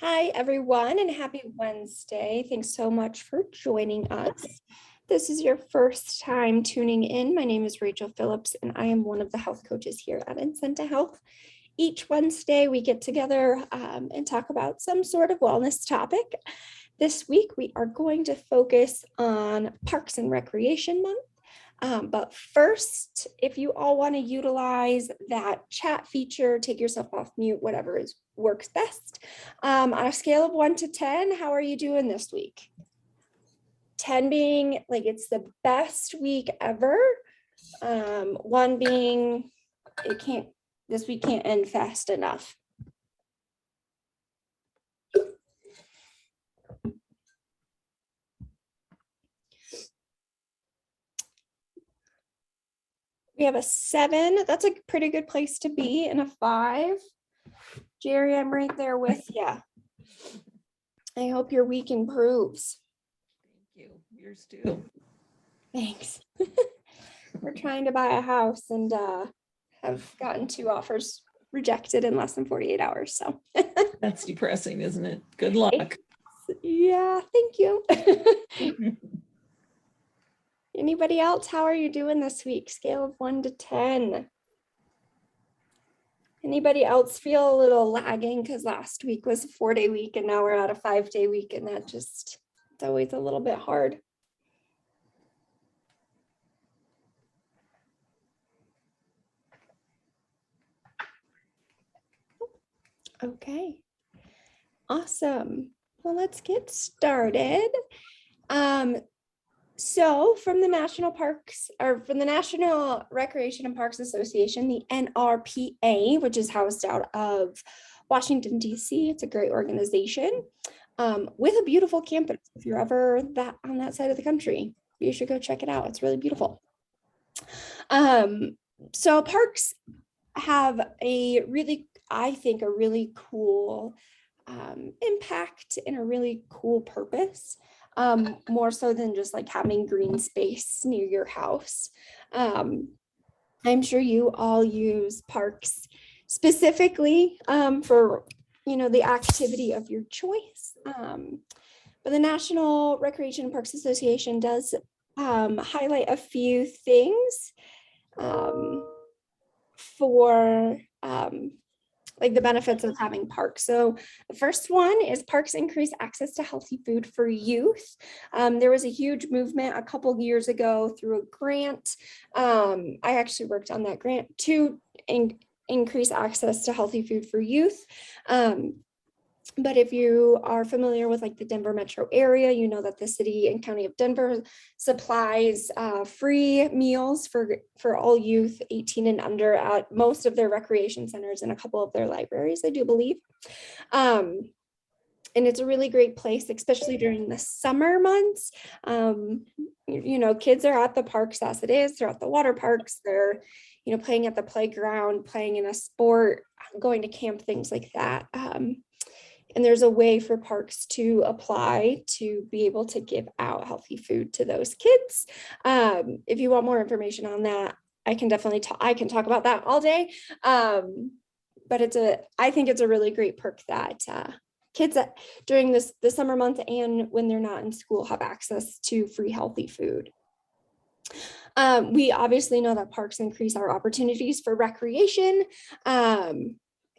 Hi, everyone, and happy Wednesday. Thanks so much for joining us. This is your first time tuning in. My name is Rachel Phillips, and I am one of the health coaches here at Incenta Health. Each Wednesday, we get together and talk about some sort of wellness topic. This week, we are going to focus on Parks and Recreation Month. But first, if you all want to utilize that chat feature, take yourself off mute, whatever works best. On a scale of 1 to 10, how are you doing this week? 10 being like it's the best week ever. 1 being this week can't end fast enough. We have a 7. That's a pretty good place to be, and a 5. Jerry, I'm right there with you. I hope your week improves. Thank you. Yours too. Thanks. We're trying to buy a house and have gotten 2 offers rejected in less than 48 hours. So That's depressing, isn't it? Good luck. Yeah, thank you. Anybody else? How are you doing this week? Scale of 1 to 10. Anybody else feel a little lagging because last week was a 4-day week and now we're at a 5-day week, and it's always a little bit hard. Okay. Awesome. Well, let's get started. So from the National Recreation and Parks Association, the NRPA, which is housed out of Washington, D.C. It's a great organization with a beautiful campus. If you're ever on that side of the country, you should go check it out. It's really beautiful. So parks have I think, a really cool impact and a really cool purpose. More so than just like having green space near your house. I'm sure you all use parks specifically for the activity of your choice. But the National Recreation and Parks Association does highlight a few things for like the benefits of having parks. So the first one is parks increase access to healthy food for youth. There was a huge movement a couple years ago through a grant. I actually worked on that grant to increase access to healthy food for youth. But if you are familiar with like the Denver metro area, you know that the city and county of Denver supplies free meals for all youth 18 and under at most of their recreation centers and a couple of their libraries, I do believe. And it's a really great place, especially during the summer months. Kids are at the parks as it is. They're at the water parks. They're, playing at the playground, playing in a sport, going to camp, things like that. And there's a way for parks to apply to be able to give out healthy food to those kids. If you want more information on that, I can definitely I can talk about that all day. But I think it's a really great perk that kids during the summer month and when they're not in school have access to free healthy food. We obviously know that parks increase our opportunities for recreation.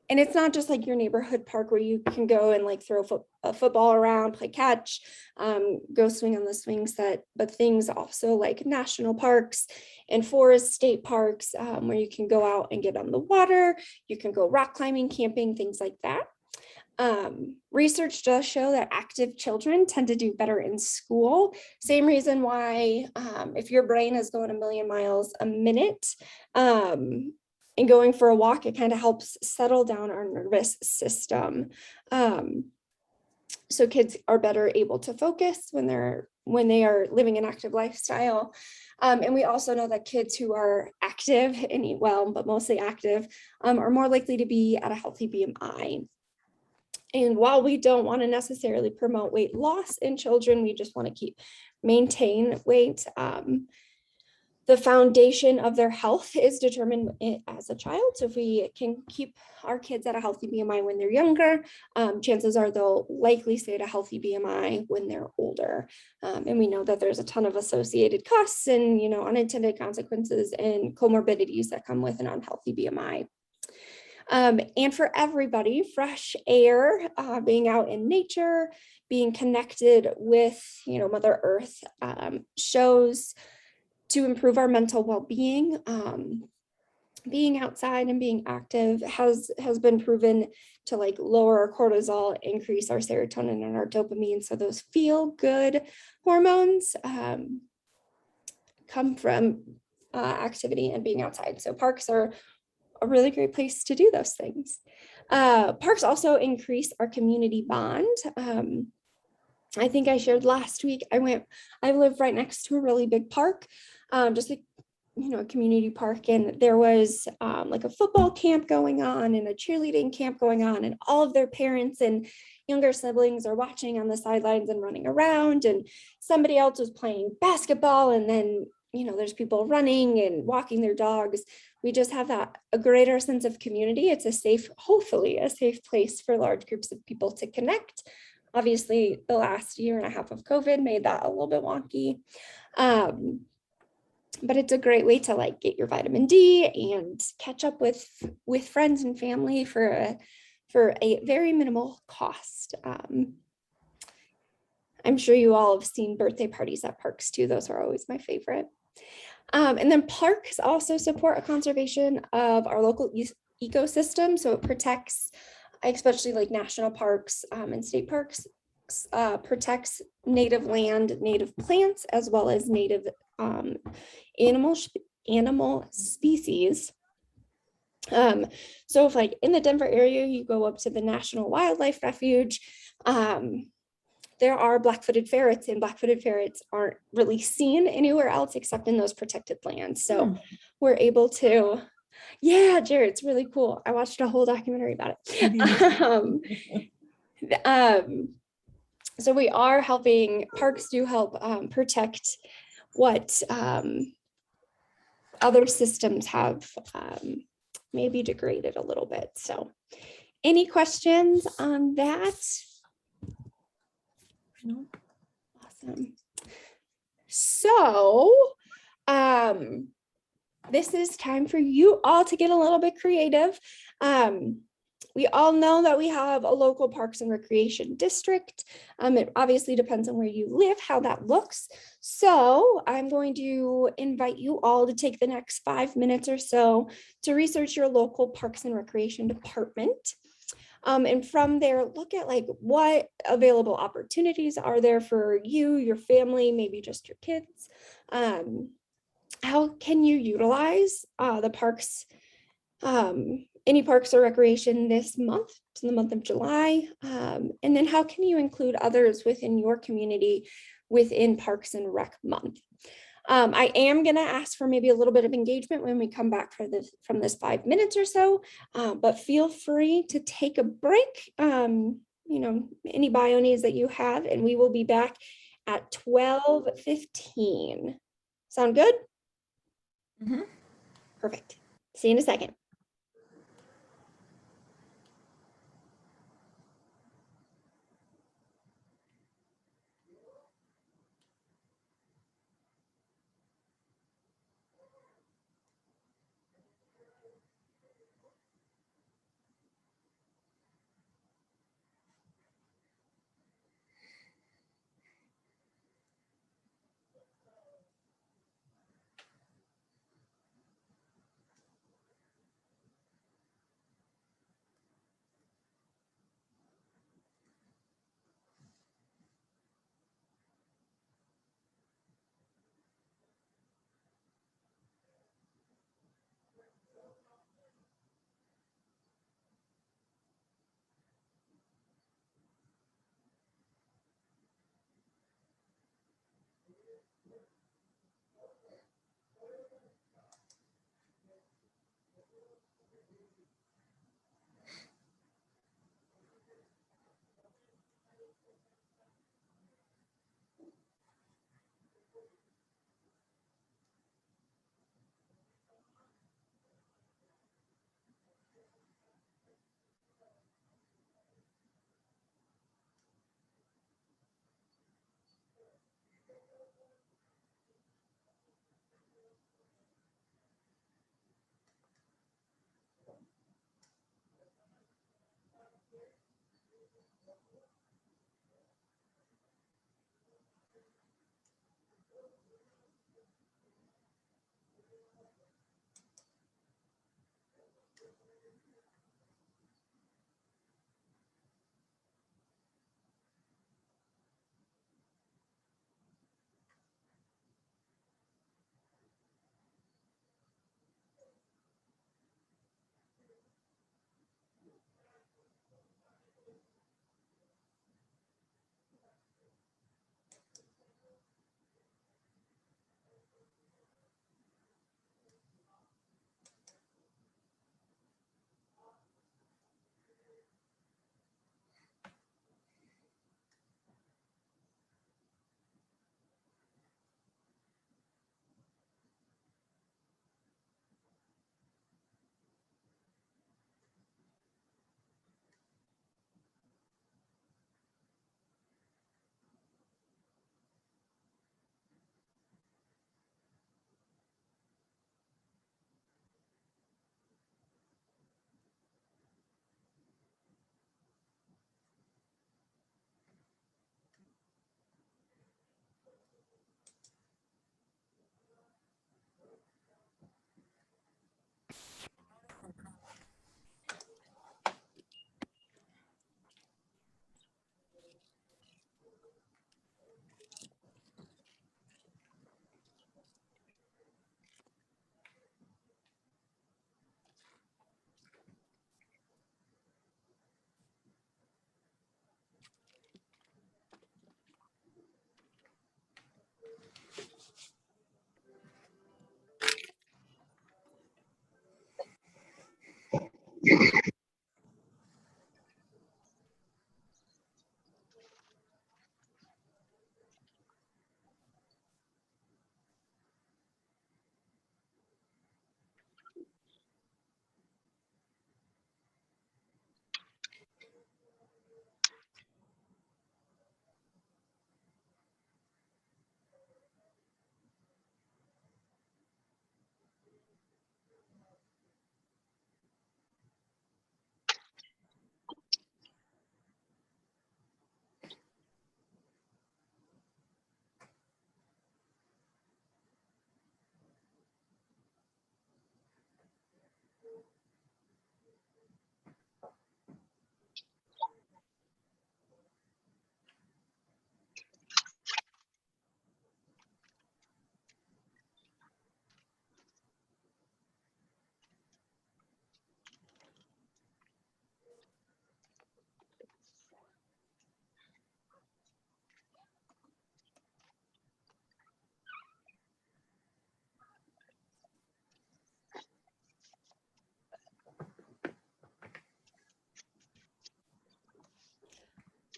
And it's not just like your neighborhood park where you can go and like throw a football around, play catch, go swing on the swing set, but things also like national parks and forest state parks where you can go out and get on the water. You can go rock climbing, camping, things like that. Research does show that active children tend to do better in school. Same reason why if your brain is going a million miles a minute, and going for a walk, it kind of helps settle down our nervous system. So kids are better able to focus when they are living an active lifestyle. And we also know that kids who are active and eat well, but mostly active, are more likely to be at a healthy BMI. And while we don't want to necessarily promote weight loss in children, we just want to maintain weight. the foundation of their health is determined as a child. So if we can keep our kids at a healthy BMI when they're younger, chances are they'll likely stay at a healthy BMI when they're older. And we know that there's a ton of associated costs and, unintended consequences and comorbidities that come with an unhealthy BMI. And for everybody, fresh air, being out in nature, being connected with, Mother Earth, shows to improve our mental well-being. Being outside and being active has been proven to lower our cortisol, increase our serotonin and our dopamine. So those feel good hormones come from activity and being outside. So parks are a really great place to do those things. Parks also increase our community bond. I think I shared last week, I live right next to a really big park, just a community park, and there was a football camp going on and a cheerleading camp going on, and all of their parents and younger siblings are watching on the sidelines and running around, and somebody else was playing basketball, and then there's people running and walking their dogs. We just have a greater sense of community. It's hopefully a safe place for large groups of people to connect. Obviously, the last year and a half of COVID made that a little bit wonky. But it's a great way to get your vitamin D and catch up with friends and family for a very minimal cost. I'm sure you all have seen birthday parties at parks too. Those are always my favorite. And then parks also support a conservation of our local ecosystem. So it protects, especially national parks and state parks, protects native land, native plants, as well as native animal species. So if in the Denver area, you go up to the National Wildlife Refuge, there are black-footed ferrets, and black-footed ferrets aren't really seen anywhere else except in those protected lands. So we're able to, yeah, Jared, it's really cool. I watched a whole documentary about it. So we are helping, parks do help protect what other systems have maybe degraded a little bit. So any questions on that? Nope. Awesome. So this is time for you all to get a little bit creative. We all know that we have a local parks and recreation district. It obviously depends on where you live, how that looks. So I'm going to invite you all to take the next 5 minutes or so to research your local parks and recreation department. And from there, look at what available opportunities are there for you, your family, maybe just your kids. How can you utilize the parks, any parks or recreation this month, in the month of July? And then how can you include others within your community within Parks and Rec Month? I am going to ask for maybe a little bit of engagement when we come back from this 5 minutes or so, but feel free to take a break, any bio needs that you have, and we will be back at 12:15. Sound good? Mm-hmm. Perfect. See you in a second.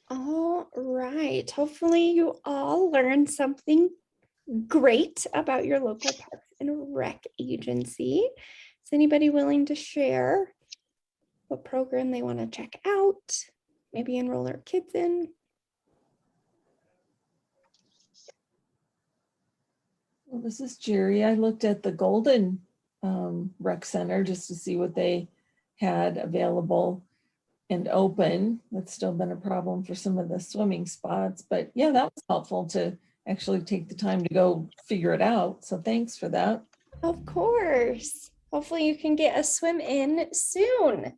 All right. Hopefully you all learned something great about your local Parks and Rec agency. Is anybody willing to share what program they want to check out? Maybe enroll their kids in? Well, this is Jerry. I looked at the Golden Rec Center just to see what they had available and open. That's still been a problem for some of the swimming spots, but yeah, that was helpful to actually take the time to go figure it out. So thanks for that. Of course. Hopefully you can get a swim in soon.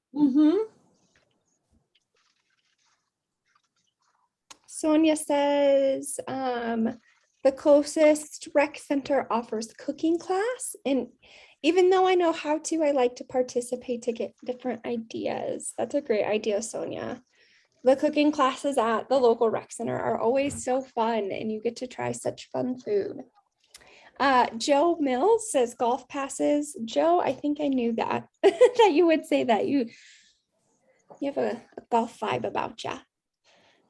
Sonia says the closest rec center offers cooking class. And even though I know how to, I like to participate to get different ideas. That's a great idea, Sonia. The cooking classes at the local rec center are always so fun and you get to try such fun food. Joe Mills says golf passes. Joe, I think I knew that, that you would say that. You have a golf vibe about you.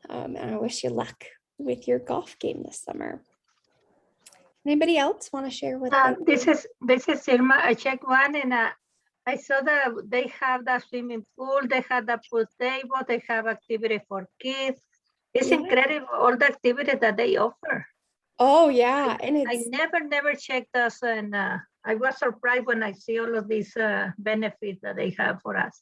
And I wish you luck with your golf game this summer. Anybody else want to share with them? This is Irma. I checked one and I saw that they have the swimming pool, they have the pool table, they have activity for kids. It's incredible all the activities that they offer. Oh yeah, and I never checked those, and I was surprised when I see all of these benefits that they have for us.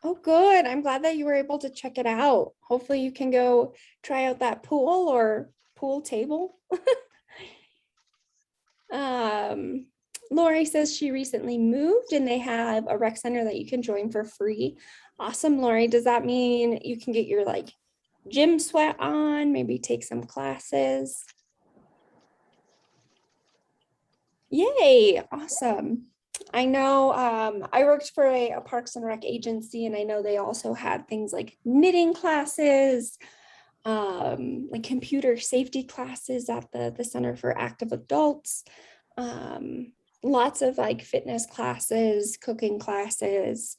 Oh, good. I'm glad that you were able to check it out. Hopefully you can go try out that pool or pool table. Lori says she recently moved and they have a rec center that you can join for free. Awesome, Lori. Does that mean you can get your like gym sweat on, maybe take some classes? Yay, awesome. I know I worked for a Parks and Rec agency and I know they also had things like knitting classes, like computer safety classes at the Center for Active Adults, lots of like fitness classes, cooking classes,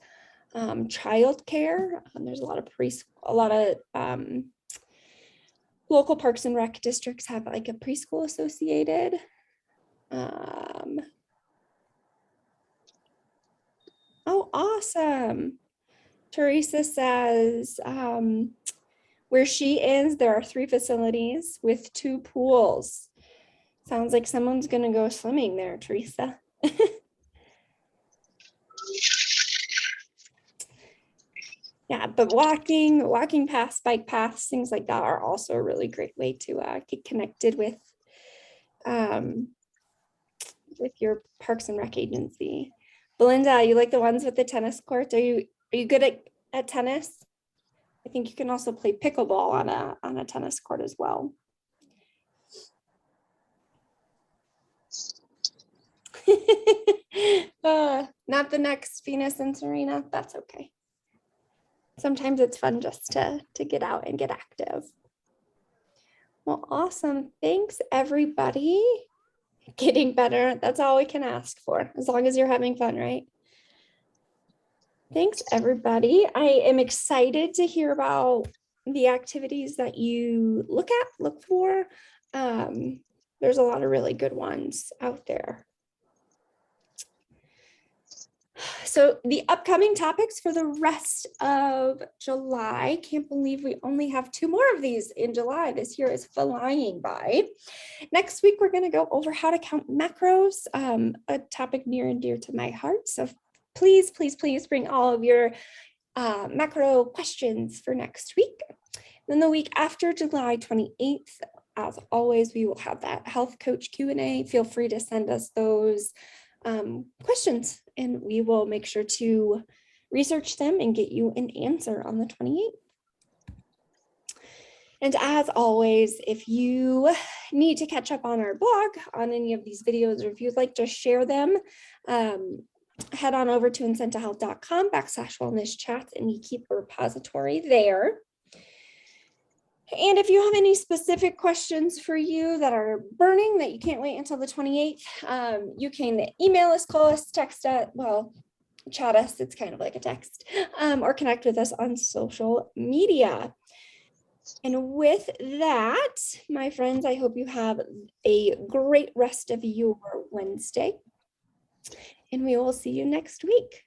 childcare. There's a lot of local Parks and Rec districts have like a preschool associated. Oh, awesome. Teresa says, where she is, there are 3 facilities with 2 pools. Sounds like someone's gonna go swimming there, Teresa. Yeah, but walking past bike paths, things like that are also a really great way to get connected with your Parks and Rec agency. Belinda, you like the ones with the tennis courts? Are you good at tennis? I think you can also play pickleball on a tennis court as well. Not the next Venus and Serena. That's okay. Sometimes it's fun just to get out and get active. Well, awesome. Thanks, everybody. Getting better. That's all we can ask for, as long as you're having fun, right? Thanks, everybody. I am excited to hear about the activities that you look for. There's a lot of really good ones out there. So the upcoming topics for the rest of July, can't believe we only have 2 more of these in July. This year is flying by. Next week, we're going to go over how to count macros, a topic near and dear to my heart. So please, please, please bring all of your macro questions for next week. Then the week after, July 28th, as always, we will have that health coach Q&A. Feel free to send us those questions and we will make sure to research them and get you an answer on the 28th. And as always, if you need to catch up on our blog on any of these videos, or if you'd like to share them, head on over to incentahealth.com/wellness chats, and we keep a repository there. And if you have any specific questions for you that are burning that you can't wait until the 28th, you can email us, call us, text us, well, chat us, it's kind of like a text, or connect with us on social media. And with that, my friends, I hope you have a great rest of your Wednesday, and we will see you next week.